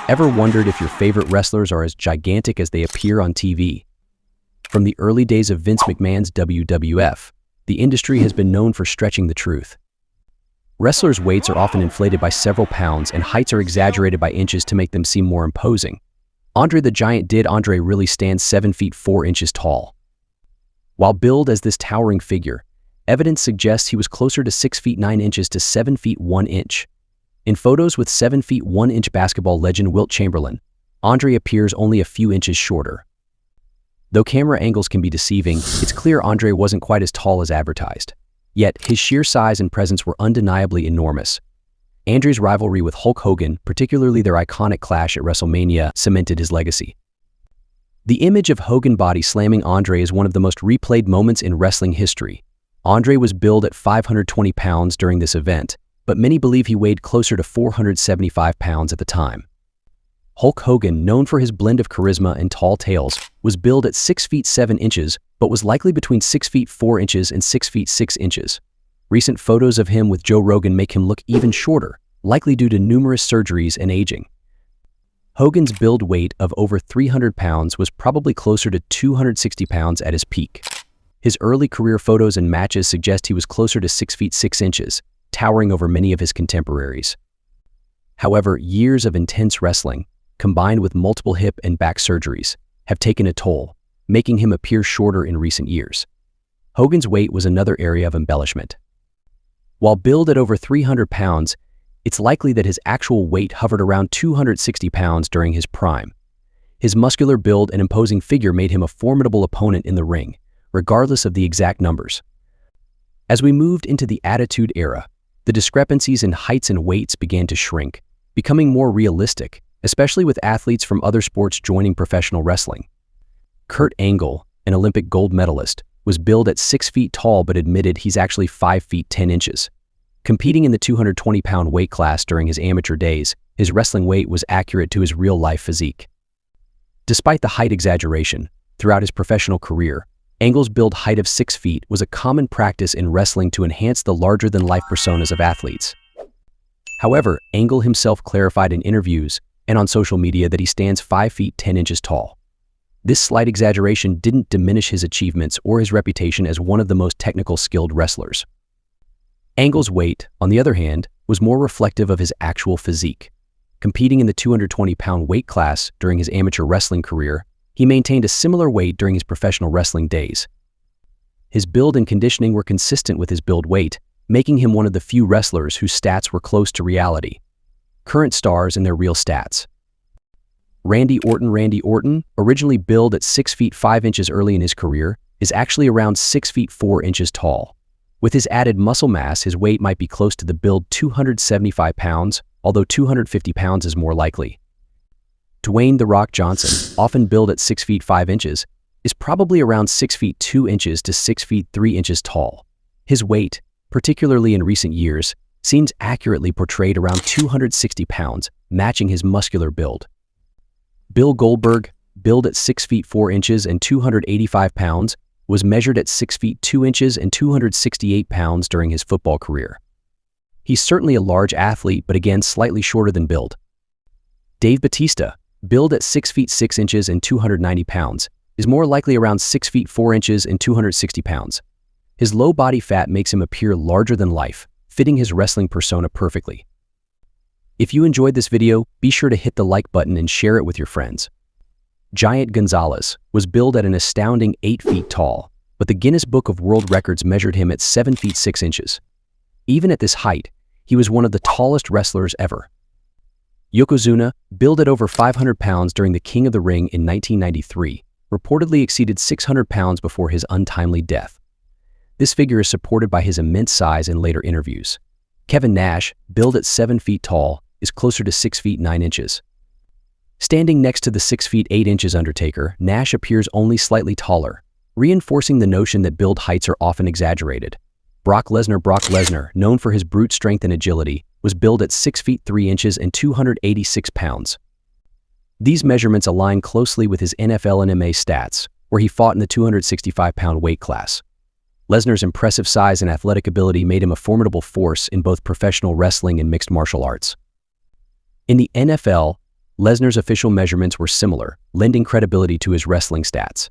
Ever wondered if your favorite wrestlers are as gigantic as they appear on TV? From the early days of Vince McMahon's WWF, the industry has been known for stretching the truth. Wrestlers' weights are often inflated by several pounds and heights are exaggerated by inches to make them seem more imposing. Andre the Giant did Andre really stand 7 feet 4 inches tall. While billed as this towering figure, evidence suggests he was closer to 6 feet 9 inches to 7 feet 1 inch. In photos with 7 feet 1 inch basketball legend Wilt Chamberlain, Andre appears only a few inches shorter. Though camera angles can be deceiving, it's clear Andre wasn't quite as tall as advertised. Yet, his sheer size and presence were undeniably enormous. Andre's rivalry with Hulk Hogan, particularly their iconic clash at WrestleMania, cemented his legacy. The image of Hogan body slamming Andre is one of the most replayed moments in wrestling history. Andre was billed at 520 pounds during this event, but many believe he weighed closer to 475 pounds at the time. Hulk Hogan, known for his blend of charisma and tall tales, was billed at 6 feet 7 inches, but was likely between 6 feet 4 inches and 6 feet 6 inches. Recent photos of him with Joe Rogan make him look even shorter, likely due to numerous surgeries and aging. Hogan's billed weight of over 300 pounds was probably closer to 260 pounds at his peak. His early career photos and matches suggest he was closer to 6 feet 6 inches, towering over many of his contemporaries. However, years of intense wrestling, combined with multiple hip and back surgeries, have taken a toll, making him appear shorter in recent years. Hogan's weight was another area of embellishment. While billed at over 300 pounds, it's likely that his actual weight hovered around 260 pounds during his prime. His muscular build and imposing figure made him a formidable opponent in the ring, regardless of the exact numbers. As we moved into the Attitude Era, the discrepancies in heights and weights began to shrink, becoming more realistic, especially with athletes from other sports joining professional wrestling. Kurt Angle, an Olympic gold medalist, was billed at 6 feet tall but admitted he's actually 5 feet 10 inches. Competing in the 220-pound weight class during his amateur days, his wrestling weight was accurate to his real-life physique. Despite the height exaggeration, throughout his professional career, Angle's billed height of 6 feet was a common practice in wrestling to enhance the larger-than-life personas of athletes. However, Angle himself clarified in interviews and on social media that he stands 5 feet 10 inches tall. This slight exaggeration didn't diminish his achievements or his reputation as one of the most technical skilled wrestlers. Angle's weight, on the other hand, was more reflective of his actual physique. Competing in the 220-pound weight class during his amateur wrestling career, he maintained a similar weight during his professional wrestling days. His build and conditioning were consistent with his build weight, making him one of the few wrestlers whose stats were close to reality. Current stars and their real stats. Randy Orton, originally billed at 6 feet 5 inches early in his career, is actually around 6 feet 4 inches tall. With his added muscle mass, his weight might be close to the billed 275 pounds, although 250 pounds is more likely. Dwayne "The Rock" Johnson, often billed at 6 feet 5 inches, is probably around 6 feet 2 inches to 6 feet 3 inches tall. His weight, particularly in recent years, seems accurately portrayed around 260 pounds, matching his muscular build. Bill Goldberg, billed at 6 feet 4 inches and 285 pounds, was measured at 6 feet 2 inches and 268 pounds during his football career. He's certainly a large athlete, but again slightly shorter than billed. Dave Bautista, billed at 6 feet 6 inches and 290 pounds, is more likely around 6 feet 4 inches and 260 pounds. His low body fat makes him appear larger than life, fitting his wrestling persona perfectly. If you enjoyed this video, be sure to hit the like button and share it with your friends. Giant Gonzalez was billed at an astounding 8 feet tall, but the Guinness Book of World Records measured him at 7 feet 6 inches. Even at this height, he was one of the tallest wrestlers ever. Yokozuna, billed at over 500 pounds during the King of the Ring in 1993, reportedly exceeded 600 pounds before his untimely death. This figure is supported by his immense size in later interviews. Kevin Nash, billed at 7 feet tall, is closer to 6 feet 9 inches. Standing next to the 6 feet 8 inches Undertaker, Nash appears only slightly taller, reinforcing the notion that build heights are often exaggerated. Brock Lesnar, known for his brute strength and agility, was billed at 6 feet 3 inches and 286 pounds. These measurements align closely with his NFL and MMA stats, where he fought in the 265-pound weight class. Lesnar's impressive size and athletic ability made him a formidable force in both professional wrestling and mixed martial arts. In the NFL, Lesnar's official measurements were similar, lending credibility to his wrestling stats.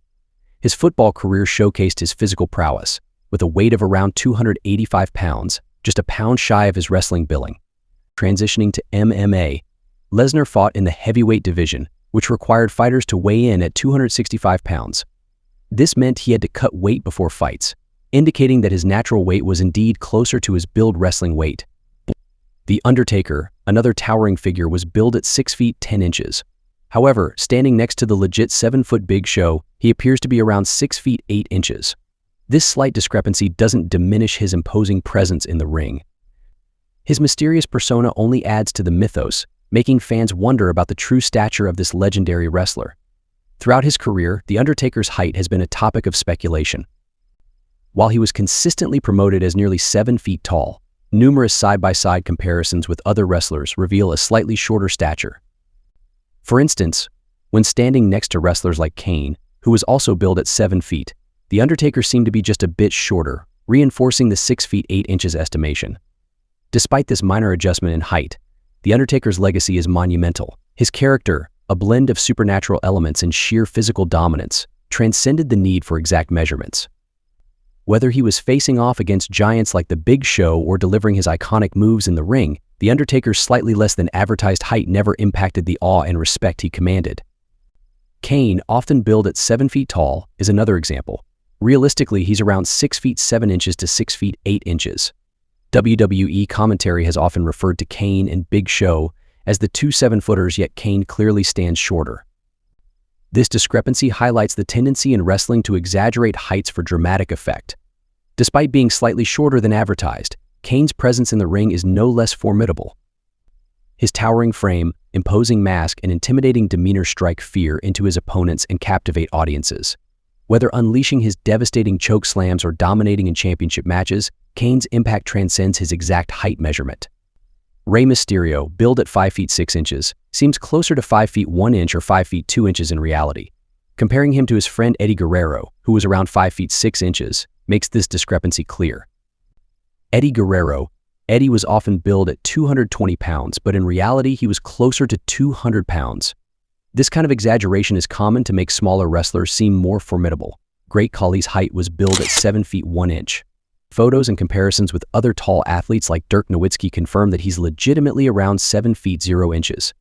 His football career showcased his physical prowess, with a weight of around 285 pounds, just a pound shy of his wrestling billing. Transitioning to MMA, Lesnar fought in the heavyweight division, which required fighters to weigh in at 265 pounds. This meant he had to cut weight before fights, indicating that his natural weight was indeed closer to his billed wrestling weight. The Undertaker, another towering figure, was billed at 6 feet 10 inches. However, standing next to the legit 7-foot Big Show, he appears to be around 6 feet 8 inches. This slight discrepancy doesn't diminish his imposing presence in the ring. His mysterious persona only adds to the mythos, making fans wonder about the true stature of this legendary wrestler. Throughout his career, The Undertaker's height has been a topic of speculation. While he was consistently promoted as nearly 7 feet tall, numerous side-by-side comparisons with other wrestlers reveal a slightly shorter stature. For instance, when standing next to wrestlers like Kane, who was also billed at 7 feet, The Undertaker seemed to be just a bit shorter, reinforcing the 6 feet 8 inches estimation. Despite this minor adjustment in height, The Undertaker's legacy is monumental. His character, a blend of supernatural elements and sheer physical dominance, transcended the need for exact measurements. Whether he was facing off against giants like the Big Show or delivering his iconic moves in the ring, The Undertaker's slightly less than advertised height never impacted the awe and respect he commanded. Kane, often billed at 7 feet tall, is another example. Realistically, he's around 6 feet 7 inches to 6 feet 8 inches. WWE commentary has often referred to Kane and Big Show as the two 7-footers, yet Kane clearly stands shorter. This discrepancy highlights the tendency in wrestling to exaggerate heights for dramatic effect. Despite being slightly shorter than advertised, Kane's presence in the ring is no less formidable. His towering frame, imposing mask, and intimidating demeanor strike fear into his opponents and captivate audiences. Whether unleashing his devastating choke slams or dominating in championship matches, Kane's impact transcends his exact height measurement. Rey Mysterio, billed at 5 feet 6 inches, seems closer to 5 feet 1 inch or 5 feet 2 inches in reality. Comparing him to his friend Eddie Guerrero, who was around 5 feet 6 inches, makes this discrepancy clear. Eddie was often billed at 220 pounds, but in reality he was closer to 200 pounds. This kind of exaggeration is common to make smaller wrestlers seem more formidable. Great Khali's height was billed at 7 feet 1 inch. Photos and comparisons with other tall athletes like Dirk Nowitzki confirm that he's legitimately around 7 feet 0 inches.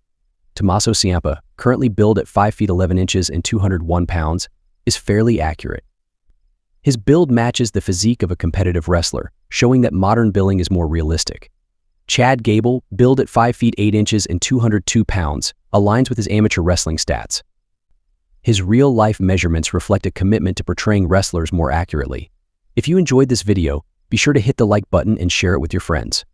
Tommaso Ciampa, currently billed at 5 feet 11 inches and 201 pounds, is fairly accurate. His build matches the physique of a competitive wrestler, showing that modern billing is more realistic. Chad Gable, billed at 5 feet 8 inches and 202 pounds, aligns with his amateur wrestling stats. His real-life measurements reflect a commitment to portraying wrestlers more accurately. If you enjoyed this video, be sure to hit the like button and share it with your friends.